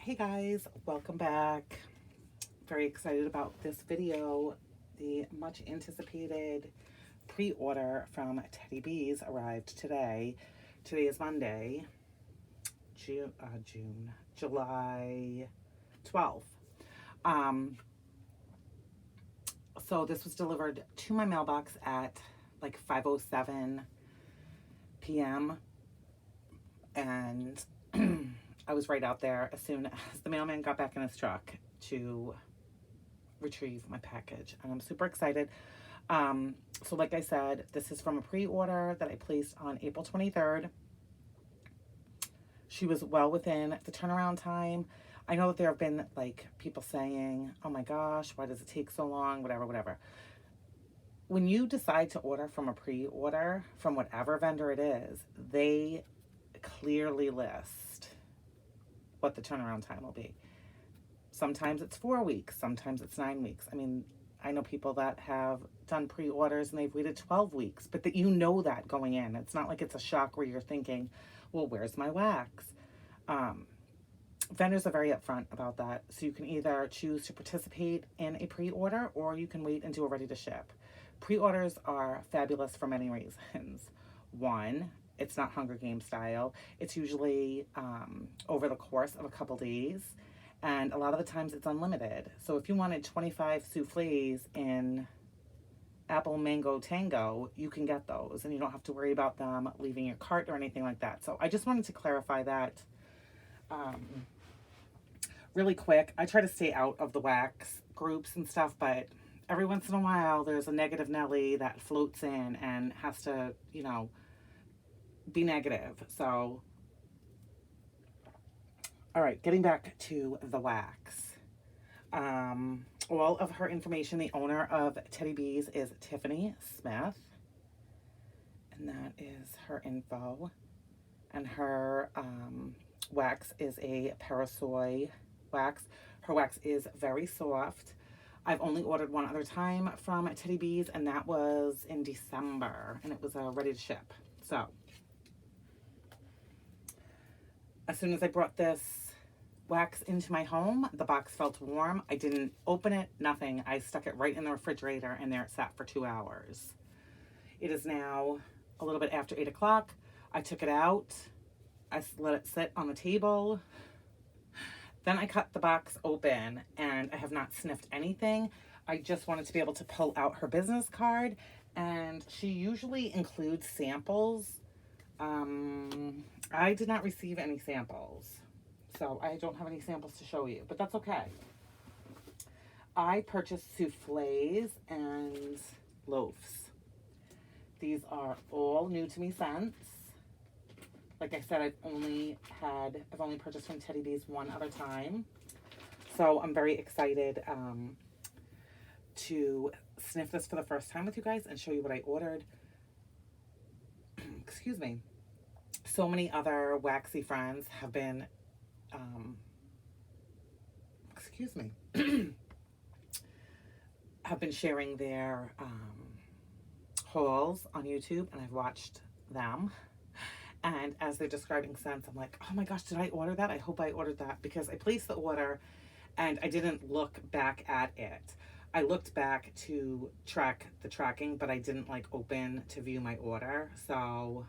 Hey guys, welcome back. Very excited about this video. The much anticipated pre-order from Teddy Bees arrived today. Today is Monday, July 12th. So this was delivered to my mailbox at like 5:07 p.m. and I was right out there as soon as the mailman got back in his truck to retrieve my package, and I'm super excited. So like I said, this is from a pre-order that I placed on April 23rd. She was well within the turnaround time. I know that there have been like people saying, oh my gosh, why does it take so long, whatever. When you decide to order from a pre-order from whatever vendor it is, they clearly list what the turnaround time will be. Sometimes it's 4 weeks, sometimes it's 9 weeks. I mean, I know people that have done pre-orders and they've waited 12 weeks, but that you know that going in. It's not like it's a shock where you're thinking, well, where's my wax? Vendors are very upfront about that. So you can either choose to participate in a pre-order or you can wait and do a ready to ship. Pre-orders are fabulous for many reasons. One, it's not Hunger Games style. It's usually over the course of a couple days. And a lot of the times it's unlimited. So if you wanted 25 souffles in apple mango tango, you can get those. And you don't have to worry about them leaving your cart or anything like that. So I just wanted to clarify that really quick. I try to stay out of the wax groups and stuff, but every once in a while there's a negative Nelly that floats in and has to, be negative. So, all right, getting back to the wax. All of her information, the owner of Teddy Bees is Tiffany Smith. And that is her info. And her wax is a Parasoy wax. Her wax is very soft. I've only ordered one other time from Teddy Bees, and that was in December, and it was ready to ship. So, as soon as I brought this wax into my home, the box felt warm. I didn't open it, nothing. I stuck it right in the refrigerator, and there it sat for 2 hours. It is now a little bit after 8 o'clock. I took it out. I let it sit on the table. Then I cut the box open, and I have not sniffed anything. I just wanted to be able to pull out her business card, and she usually includes samples. I did not receive any samples, so I don't have any samples to show you, but that's okay. I purchased souffles and loaves. These are all new to me scents. Like I said, I've only purchased from Teddy Bees one other time. So I'm very excited to sniff this for the first time with you guys and show you what I ordered. Excuse me. So many other waxy friends have been, have been sharing their hauls on YouTube, and I've watched them. And as they're describing scents, I'm like, oh my gosh, did I order that? I hope I ordered that, because I placed the order and I didn't look back at it. I looked back to track the tracking, but I didn't like open to view my order. So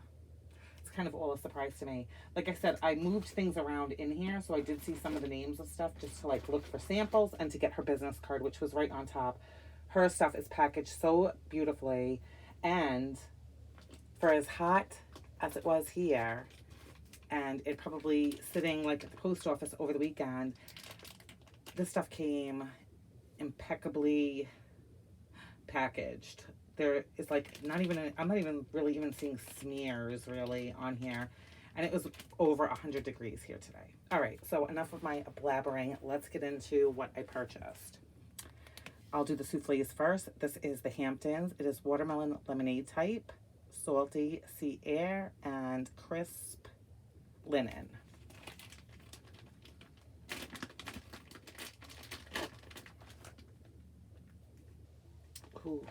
it's kind of all a surprise to me. Like I said, I moved things around in here, so I did see some of the names of stuff just to like look for samples and to get her business card, which was right on top. Her stuff is packaged so beautifully, and for as hot as it was here, and it probably sitting like at the post office over the weekend, this stuff came impeccably packaged. There is like I'm not even really even seeing smears really on here, and it was over 100 degrees here today. All right, so enough of my blabbering. Let's get into what I purchased. I'll do the souffles first. This is the Hamptons. It is watermelon lemonade type, salty sea air, and crisp linen. Ooh.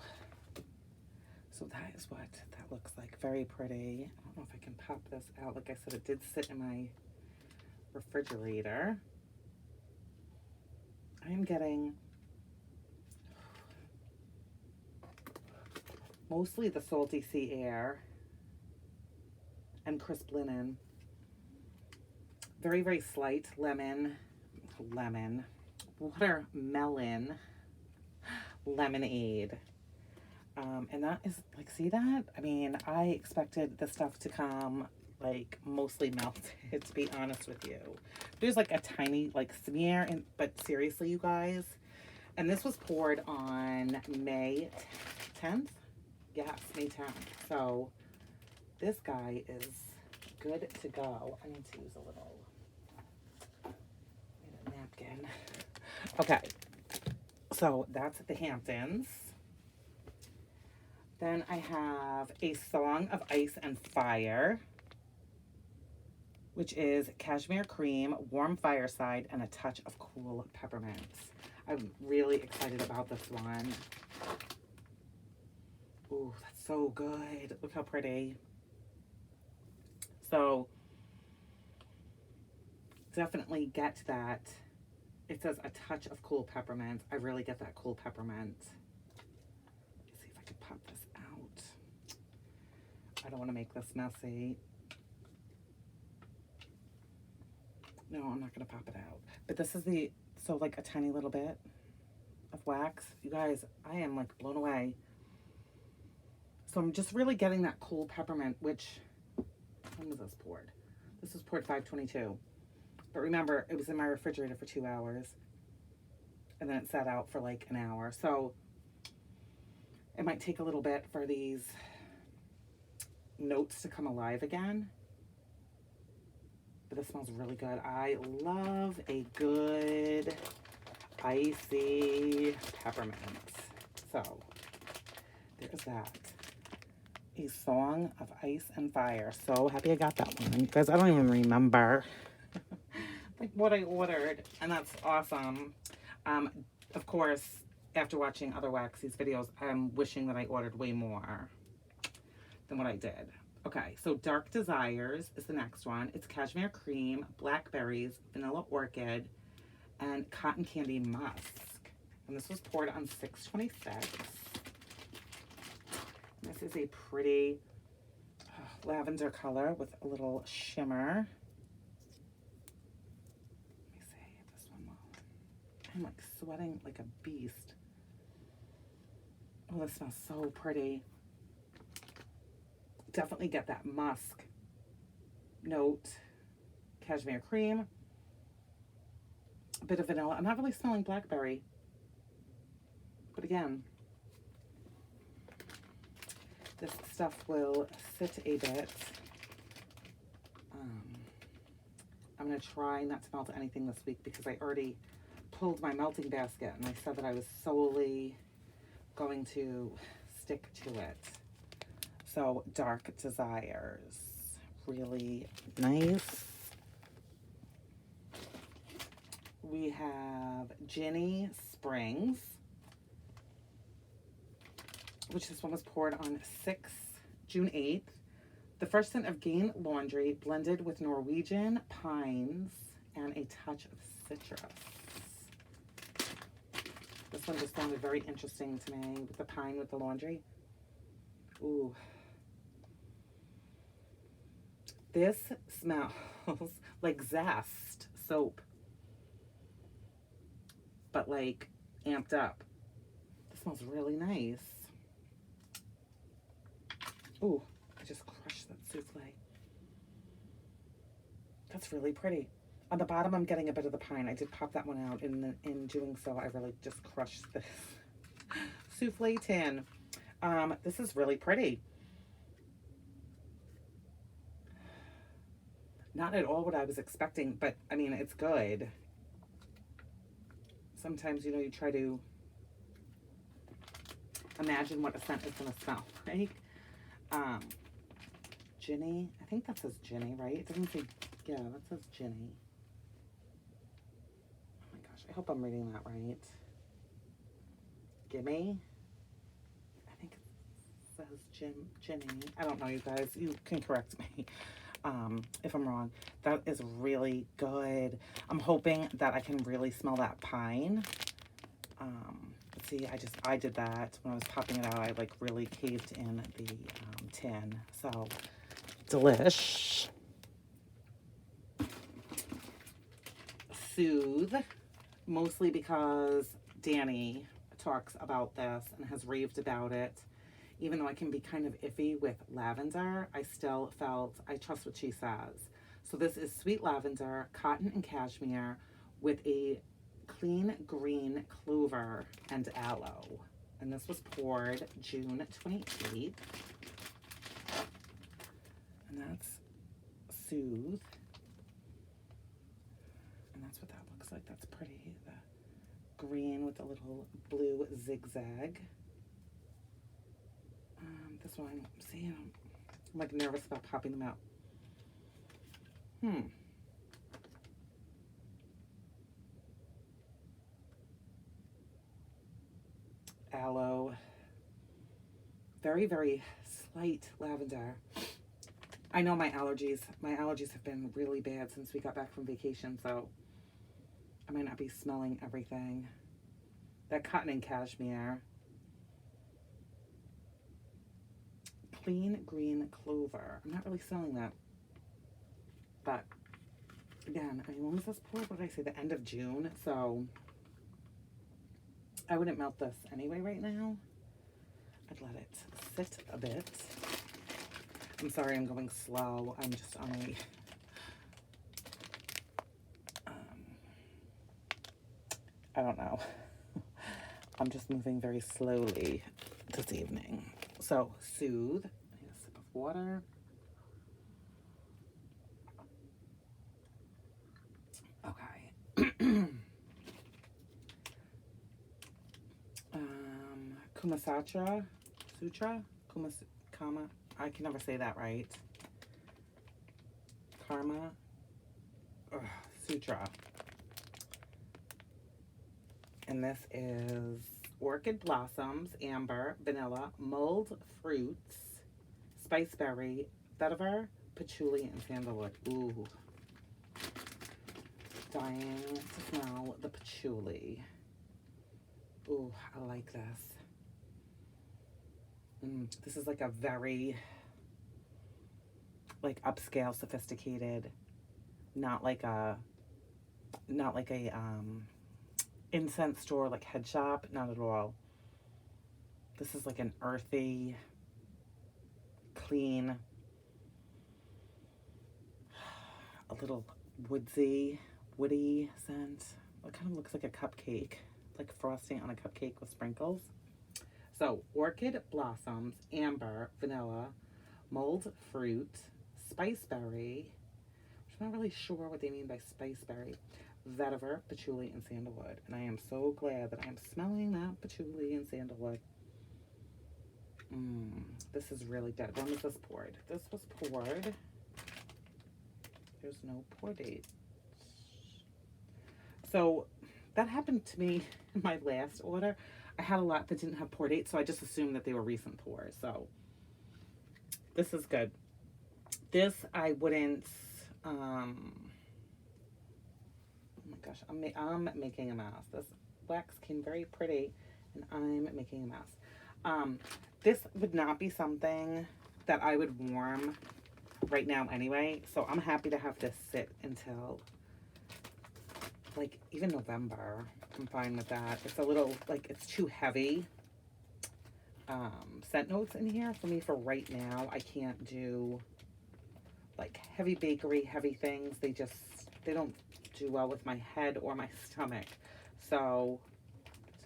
So that is what that looks like. Very pretty. I don't know if I can pop this out. Like I said, it did sit in my refrigerator. I am getting mostly the salty sea air and crisp linen. Very, very slight lemon, watermelon, lemonade. And that is like, see that? I mean, I expected the stuff to come like mostly melted, to be honest with you. There's like a tiny like smear, but seriously, you guys. And this was poured on May 10th. Yes, May 10th. So this guy is good to go. I need to use a little napkin. Okay, so that's at the Hamptons. Then I have A Song of Ice and Fire, which is cashmere cream, warm fireside, and a touch of cool peppermints. I'm really excited about this one. Ooh, that's so good. Look how pretty. So definitely get that. It says a touch of cool peppermint. I really get that cool peppermint. Let's see if I can pop this out. I don't want to make this messy. No, I'm not going to pop it out. But this is so like a tiny little bit of wax. You guys, I am like blown away. So I'm just really getting that cool peppermint, which, when was this poured? This was poured 5/22. But remember, it was in my refrigerator for 2 hours. And then it sat out for like an hour. So it might take a little bit for these notes to come alive again. But this smells really good. I love a good icy peppermint. So there's that. A Song of Ice and Fire. So happy I got that one. Guys, I don't even remember like what I ordered, and that's awesome. Of course, after watching other Waxies videos, I'm wishing that I ordered way more than what I did. Okay, so Dark Desires is the next one. It's cashmere cream, blackberries, vanilla orchid, and cotton candy musk. And this was poured on 6/26. This is a pretty lavender color with a little shimmer. Let me see if this one will. I'm like sweating like a beast. Oh, this smells so pretty. Definitely get that musk note. Cashmere cream. A bit of vanilla. I'm not really smelling blackberry. But again, this stuff will sit a bit. I'm going to try not to melt anything this week because I already pulled my melting basket and I said that I was solely going to stick to it. So Dark Desires, really nice. We have Ginny Springs, which this one was poured on June 8th. The first scent of Gain Laundry blended with Norwegian pines and a touch of citrus. This one just sounded very interesting to me with the pine with the laundry. Ooh. This smells like Zest soap, but like amped up. This smells really nice. Ooh, I just crushed that souffle. That's really pretty. On the bottom, I'm getting a bit of the pine. I did pop that one out. In doing so, I really just crushed this souffle tin. This is really pretty. Not at all what I was expecting, but I mean, it's good. Sometimes, you know, you try to imagine what a scent is going to smell like. Ginny, I think that says Ginny, right? It doesn't say, yeah, that says Ginny. Oh my gosh, I hope I'm reading that right. Gimme? I think it says Ginny. I don't know, you guys. You can correct me. if I'm wrong. That is really good. I'm hoping that I can really smell that pine. See, I did that when I was popping it out. I like really caved in the tin. So, delish. Soothe, mostly because Danny talks about this and has raved about it. Even though I can be kind of iffy with lavender, I still felt, I trust what she says. So this is sweet lavender, cotton and cashmere with a clean green clover and aloe. And this was poured June 28th. And that's Soothe. And that's what that looks like. That's pretty. The green with a little blue zigzag. This one, see, I'm like nervous about popping them out. Aloe. Very, very slight lavender. I know my allergies have been really bad since we got back from vacation, so I might not be smelling everything. That cotton and cashmere. Clean green clover. I'm not really smelling that. But again, I mean, when was this poured? What did I say? The end of June. So I wouldn't melt this anyway right now. I'd let it sit a bit. I'm sorry I'm going slow. I'm just on a I don't know. I'm just moving very slowly this evening. So, Soothe. I need a sip of water. Okay. Sutra? I can never say that right. Sutra. And this is orchid blossoms, amber, vanilla, mulled fruits, spiceberry, vetiver, patchouli, and sandalwood. Ooh. Dying to smell the patchouli. Ooh, I like this. This is like a very, like, upscale, sophisticated, not like a incense store, like head shop, not at all. This is like an earthy, clean, a little woody scent. It kind of looks like a cupcake, like frosting on a cupcake with sprinkles. So, orchid blossoms, amber, vanilla, mulled fruit, spiceberry, which I'm not really sure what they mean by spiceberry, vetiver, patchouli, and sandalwood. And I am so glad that I am smelling that patchouli and sandalwood. This is really good. When was this poured? This was poured. There's no pour date. So that happened to me in my last order. I had a lot that didn't have pour date, so I just assumed that they were recent pours. So this is good. This I wouldn't. Oh my gosh, I'm making a mess. This wax came very pretty, and I'm making a mess. This would not be something that I would warm right now anyway. So I'm happy to have this sit until like even November. I'm fine with that. It's a little, like, it's too heavy. Scent notes in here for me for right now. I can't do like heavy bakery, heavy things. They don't do well with my head or my stomach. So,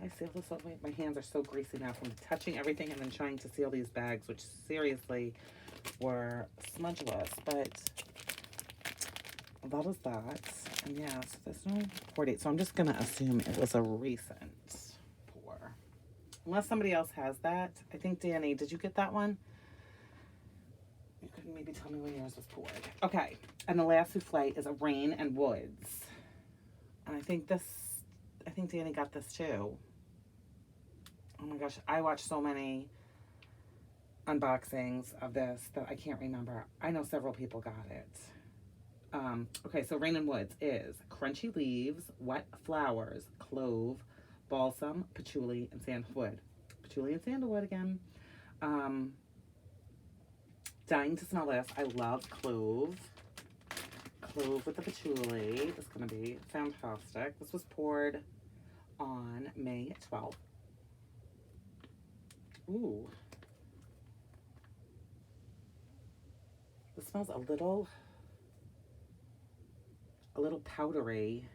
did I seal this all the way? My hands are so greasy now from touching everything and then trying to seal these bags, which seriously were smudgeless. But that is that. And yeah, so there's no pour date. So I'm just going to assume it was a recent pour. Unless somebody else has that. I think, Danny, did you get that one? You could maybe tell me when yours was poured. Okay. And the last souffle is a Rain and Woods. And I think Danny got this too. Oh my gosh. I watch so many unboxings of this that I can't remember. I know several people got it. Okay, so Rain and Woods is crunchy leaves, wet flowers, clove, balsam, patchouli, and sandalwood. Patchouli and sandalwood again. Dying to smell this. I love clove. Clove with the patchouli is going to be fantastic. This was poured on May 12th. Ooh. This smells a little powdery.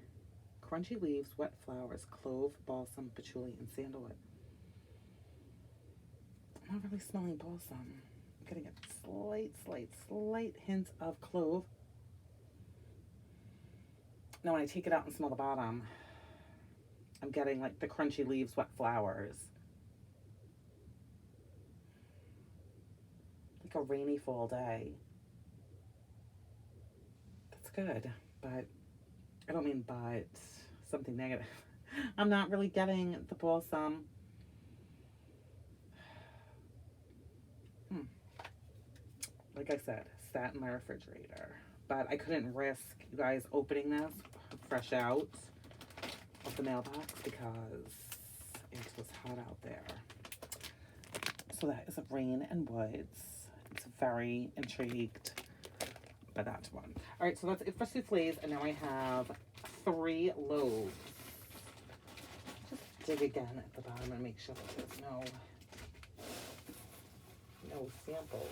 Crunchy leaves, wet flowers, clove, balsam, patchouli, and sandalwood. I'm not really smelling balsam. I'm getting a slight hint of clove. Now when I take it out and smell the bottom, I'm getting like the crunchy leaves, wet flowers. Like a rainy fall day. That's good, but I don't mean but something negative. I'm not really getting the balsam. Like I said, sat in my refrigerator. But I couldn't risk you guys opening this fresh out of the mailbox because it was hot out there. So that is a Rain and Woods. It's very intrigued by that one. All right, so that's it for souffles. And now I have 3 loaves. Just dig again at the bottom and make sure that there's no samples.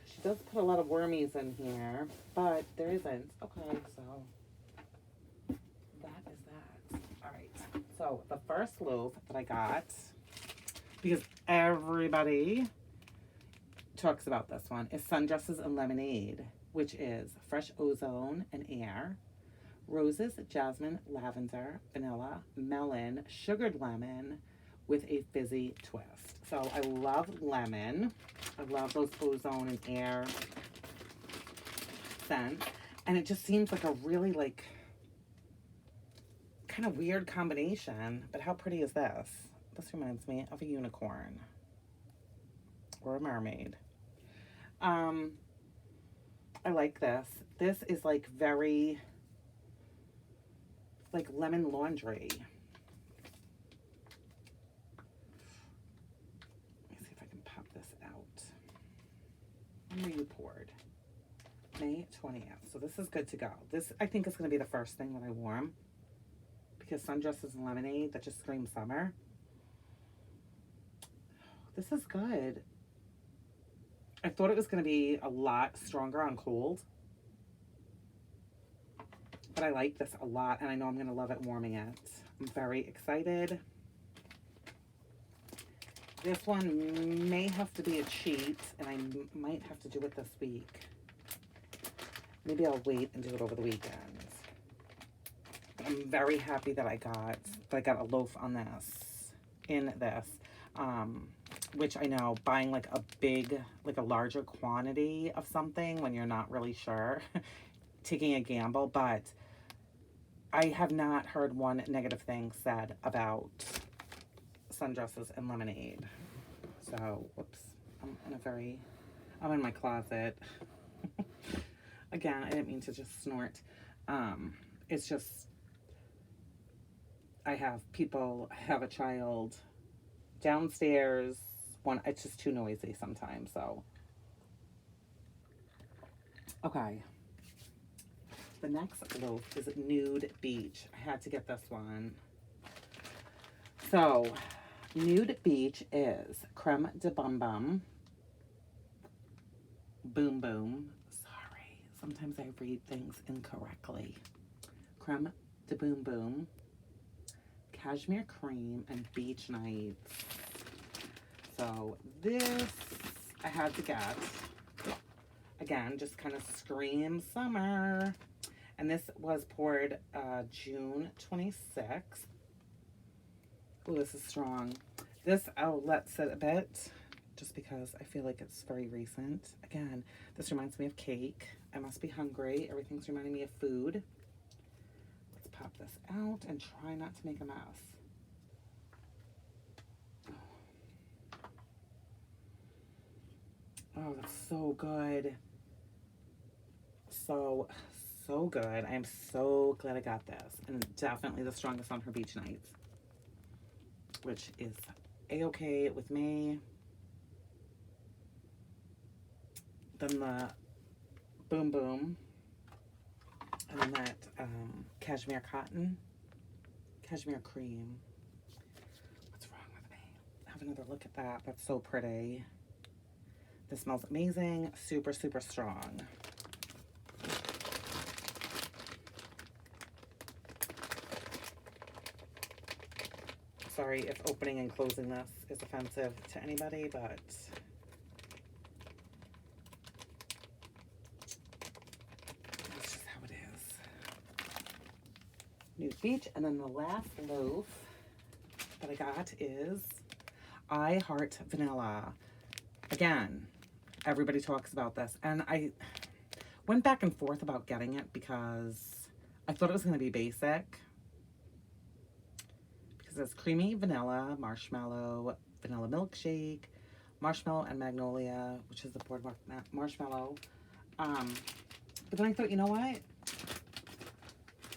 She does put a lot of wormies in here, but there isn't. Okay, so that is that. All right, so the first loaf that I got, because everybody talks about this one, is Sundresses and Lemonade, which is fresh ozone and air, roses, jasmine, lavender, vanilla, melon, sugared lemon with a fizzy twist. So I love lemon. I love those ozone and air scents. And it just seems like a really like kind of weird combination. But how pretty is this? This reminds me of a unicorn or a mermaid. I like this. This is like very like lemon laundry. When were you poured? May 20th. So this is good to go. This, I think, is going to be the first thing that I warm. Because Sundresses and Lemonade, that just screams summer. This is good. I thought it was going to be a lot stronger on cold. But I like this a lot, and I know I'm going to love it warming it. I'm very excited. This one may have to be a cheat, and I might have to do it this week. Maybe I'll wait and do it over the weekend. But I'm very happy that I got a loaf on this, in this, which I know buying like a larger quantity of something when you're not really sure, taking a gamble, but I have not heard one negative thing said about Sundresses and Lemonade. So, whoops, I'm in my closet. Again, I didn't mean to just snort. It's just, I have a child downstairs. It's just too noisy sometimes, so. Okay. The next loaf is Nude Beach. I had to get this one. So, Nude Beach is creme de bum bum, boom boom. Sorry, sometimes I read things incorrectly. Creme de boom boom, cashmere cream, and beach nights. So this I had to get. Again, just kind of scream summer. And this was poured June 26th. Oh, this is strong. This I'll let sit a bit just because I feel like it's very recent. Again, this reminds me of cake. I must be hungry. Everything's reminding me of food. Let's pop this out and try not to make a mess. Oh, that's so good. So, so good. I'm so glad I got this. And definitely the strongest on her beach nights, which is a-okay with me. Then the Boom Boom. And then that cashmere cotton. Cashmere cream. What's wrong with me? Have another look at that. That's so pretty. This smells amazing. Super, super strong. Sorry if opening and closing this is offensive to anybody, but that's just how it is. Nude Beach. And then the last loaf that I got is I Heart Vanilla. Again, everybody talks about this. And I went back and forth about getting it because I thought it was going to be basic. It's creamy vanilla, marshmallow, vanilla milkshake, marshmallow and magnolia, which is the boardwalk marshmallow. But then I thought, you know what?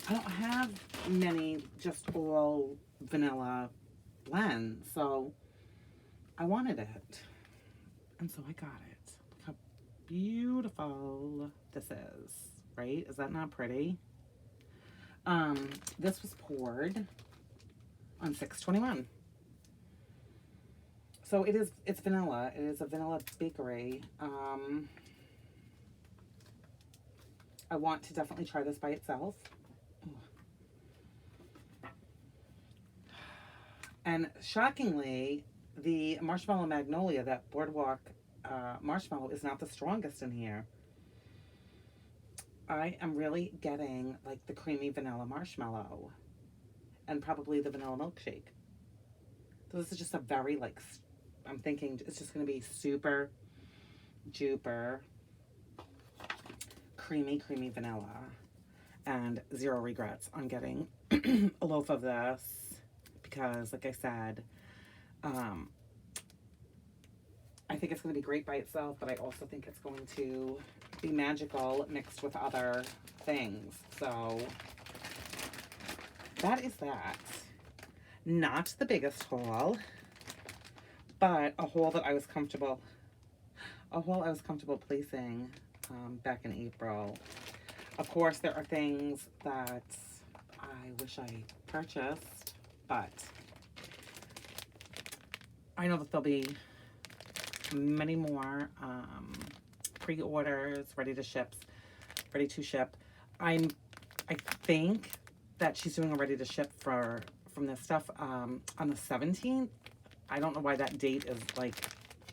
I don't have many just all vanilla blends, so I wanted it. And so I got it. Look how beautiful this is, right? Is that not pretty? This was poured on 6/21. So it's vanilla. It is a vanilla bakery. I want to definitely try this by itself. And shockingly, the marshmallow magnolia, that boardwalk marshmallow, is not the strongest in here. I am really getting like the creamy vanilla marshmallow and probably the vanilla milkshake. So this is just a very like, I'm thinking it's just going to be super duper creamy vanilla, and zero regrets on getting a loaf of this because, like I said, I think it's going to be great by itself, but I also think it's going to be magical mixed with other things. So that is that. Not the biggest haul, but a haul that I was comfortable placing back in April. Of course, there are things that I wish I purchased, but I know that there'll be many more pre-orders ready to ship. I think that she's doing a ready to ship from this stuff on the 17th. I don't know why that date is like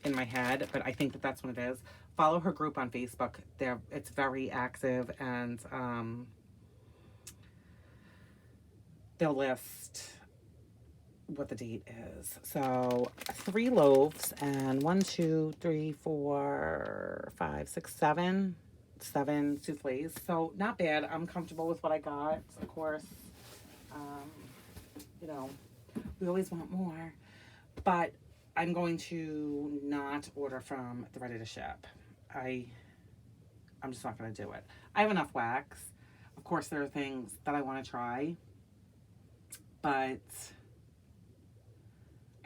in my head, but I think that that's when it is. Follow her group on Facebook. It's very active, and they'll list what the date is. So 3 loaves and 1, 2, 3, 4, 5, 6, 7 souffles. So not bad. I'm comfortable with what I got. Of course, you know, we always want more, but I'm going to not order from the ready to ship. I'm just not going to do it. I have enough wax. Of course, there are things that I want to try, but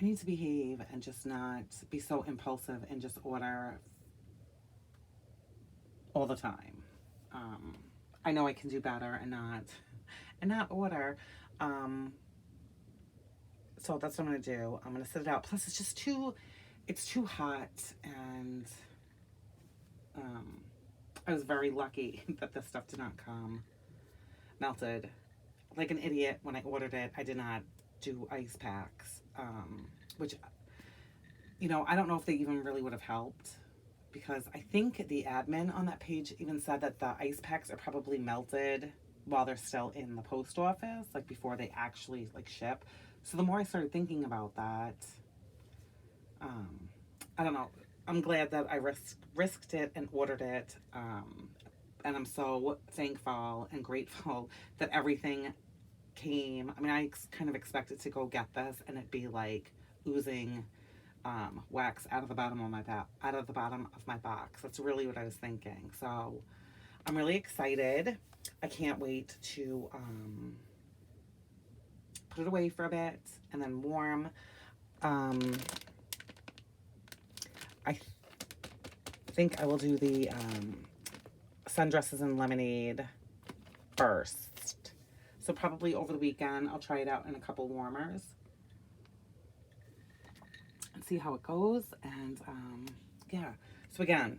I need to behave and just not be so impulsive and just order all the time. I know I can do better and not order. So that's what I'm going to do. I'm going to set it out. Plus, it's too hot, and I was very lucky that this stuff did not come melted. Like an idiot, when I ordered it, I did not do ice packs, which, you know, I don't know if they even really would have helped, because I think the admin on that page even said that the ice packs are probably melted while they're still in the post office, like before they actually like ship. So the more I started thinking about that, I don't know. I'm glad that I risked it and ordered it. And I'm so thankful and grateful that everything came. I mean, I kind of expected to go get this and it be like oozing wax out of the bottom of my box. That's really what I was thinking. So I'm really excited. I can't wait to put it away for a bit and then warm. I think I will do the sundresses and lemonade first. So probably over the weekend, I'll try it out in a couple warmers and see how it goes. And yeah, so again,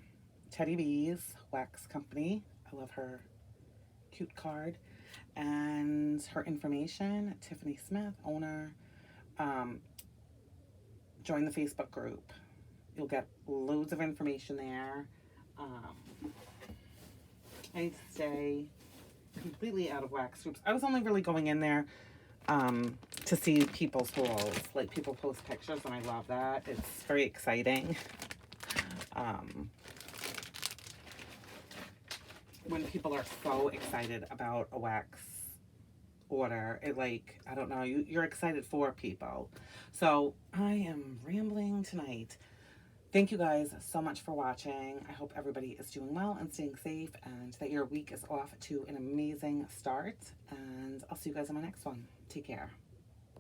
Teddy B's Wax Company. I love her cute card. And her information, Tiffany Smith, owner. Join the Facebook group. You'll get loads of information there. I stay completely out of wax groups. I was only really going in there to see people's hauls. Like, people post pictures, and I love that. It's very exciting. When people are so excited about a wax order, it, like, I don't know, you're excited for people. So I am rambling tonight. Thank you guys so much for watching. I hope everybody is doing well and staying safe, and that your week is off to an amazing start. And I'll see you guys in my next one. Take care.